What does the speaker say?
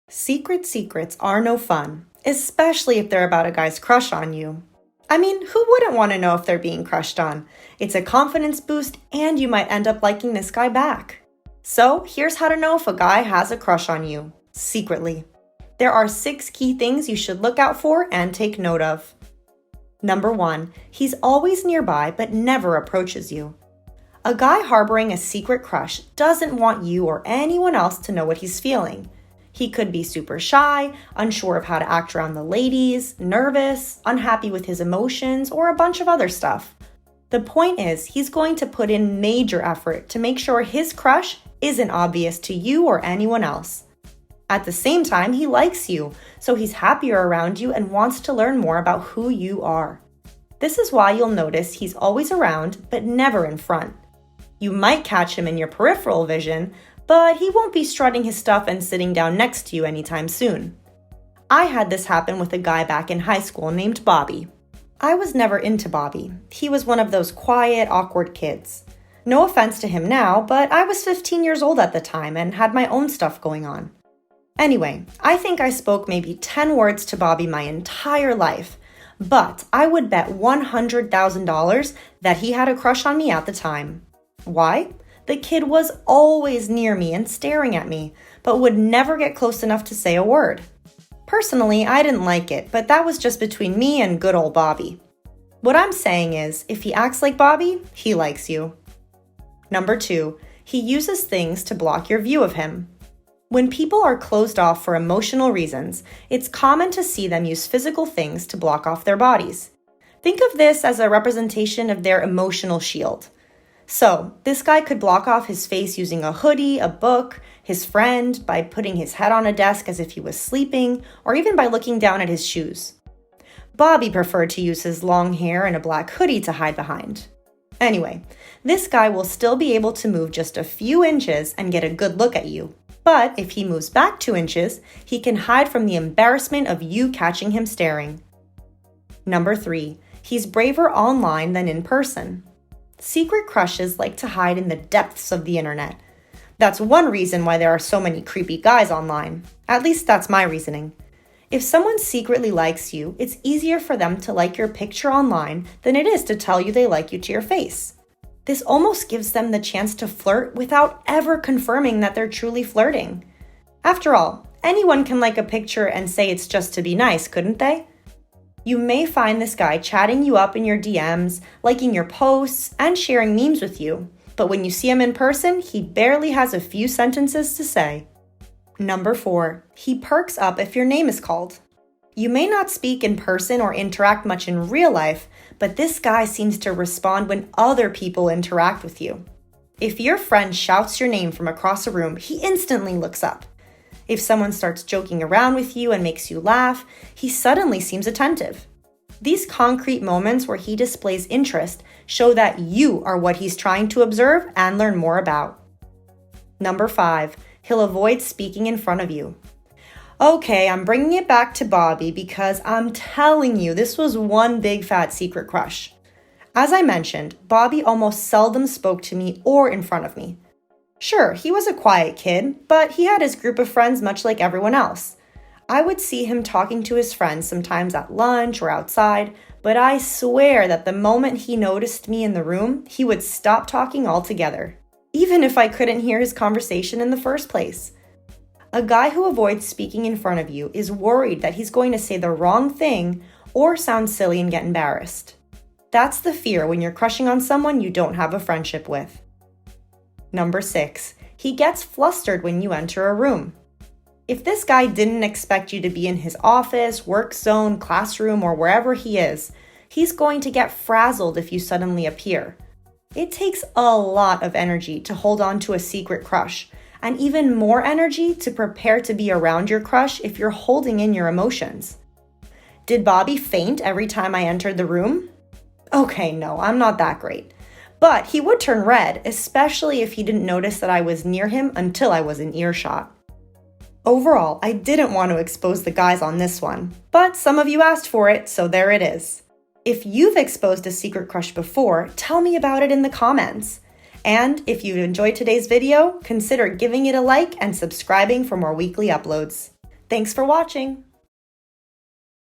Secret secrets are no fun, especially if they're about a guy's crush on you. I mean, who wouldn't want to know if they're being crushed on? It's a confidence boost, and you might end up liking this guy back. So, here's how to know if a guy has a crush on you, secretly. There are 6 key things you should look out for and take note of. Number 1, he's always nearby but never approaches you. A guy harboring a secret crush doesn't want you or anyone else to know what he's feeling. He could be super shy, unsure of how to act around the ladies, nervous, unhappy with his emotions, or a bunch of other stuff. The point is, he's going to put in major effort to make sure his crush isn't obvious to you or anyone else. At the same time, he likes you, so he's happier around you and wants to learn more about who you are. This is why you'll notice he's always around, but never in front. You might catch him in your peripheral vision, but he won't be strutting his stuff and sitting down next to you anytime soon. I had this happen with a guy back in high school named Bobby. I was never into Bobby. He was one of those quiet, awkward kids. No offense to him now, but I was 15 years old at the time and had my own stuff going on. Anyway, I think I spoke maybe 10 words to Bobby my entire life, but I would bet $100,000 that he had a crush on me at the time. Why? The kid was always near me and staring at me, but would never get close enough to say a word. Personally, I didn't like it, but that was just between me and good old Bobby. What I'm saying is, if he acts like Bobby, he likes you. Number 2, he uses things to block your view of him. When people are closed off for emotional reasons, it's common to see them use physical things to block off their bodies. Think of this as a representation of their emotional shield. So, this guy could block off his face using a hoodie, a book, his friend, by putting his head on a desk as if he was sleeping, or even by looking down at his shoes. Bobby preferred to use his long hair and a black hoodie to hide behind. Anyway, this guy will still be able to move just a few inches and get a good look at you. But if he moves back 2 inches, he can hide from the embarrassment of you catching him staring. Number 3, he's braver online than in person. Secret crushes like to hide in the depths of the internet. That's one reason why there are so many creepy guys online. At least that's my reasoning. If someone secretly likes you, it's easier for them to like your picture online than it is to tell you they like you to your face. This almost gives them the chance to flirt without ever confirming that they're truly flirting. After all, anyone can like a picture and say it's just to be nice, couldn't they? You may find this guy chatting you up in your DMs, liking your posts, and sharing memes with you, but when you see him in person, he barely has a few sentences to say. Number 4, he perks up if your name is called. You may not speak in person or interact much in real life, but this guy seems to respond when other people interact with you. If your friend shouts your name from across a room, he instantly looks up. If someone starts joking around with you and makes you laugh, he suddenly seems attentive. These concrete moments where he displays interest show that you are what he's trying to observe and learn more about. Number 5, he'll avoid speaking in front of you. Okay, I'm bringing it back to Bobby because I'm telling you, this was one big fat secret crush. As I mentioned, Bobby almost seldom spoke to me or in front of me. Sure, he was a quiet kid, but he had his group of friends much like everyone else. I would see him talking to his friends sometimes at lunch or outside, but I swear that the moment he noticed me in the room, he would stop talking altogether, even if I couldn't hear his conversation in the first place. A guy who avoids speaking in front of you is worried that he's going to say the wrong thing or sound silly and get embarrassed. That's the fear when you're crushing on someone you don't have a friendship with. Number 6, he gets flustered when you enter a room. If this guy didn't expect you to be in his office, work zone, classroom, or wherever he is, he's going to get frazzled if you suddenly appear. It takes a lot of energy to hold on to a secret crush, and even more energy to prepare to be around your crush if you're holding in your emotions. Did Bobby faint every time I entered the room? Okay, no, I'm not that great. But he would turn red, especially if he didn't notice that I was near him until I was in earshot. Overall, I didn't want to expose the guys on this one, but some of you asked for it, so there it is. If you've exposed a secret crush before, tell me about it in the comments. And if you enjoyed today's video, consider giving it a like and subscribing for more weekly uploads. Thanks for watching!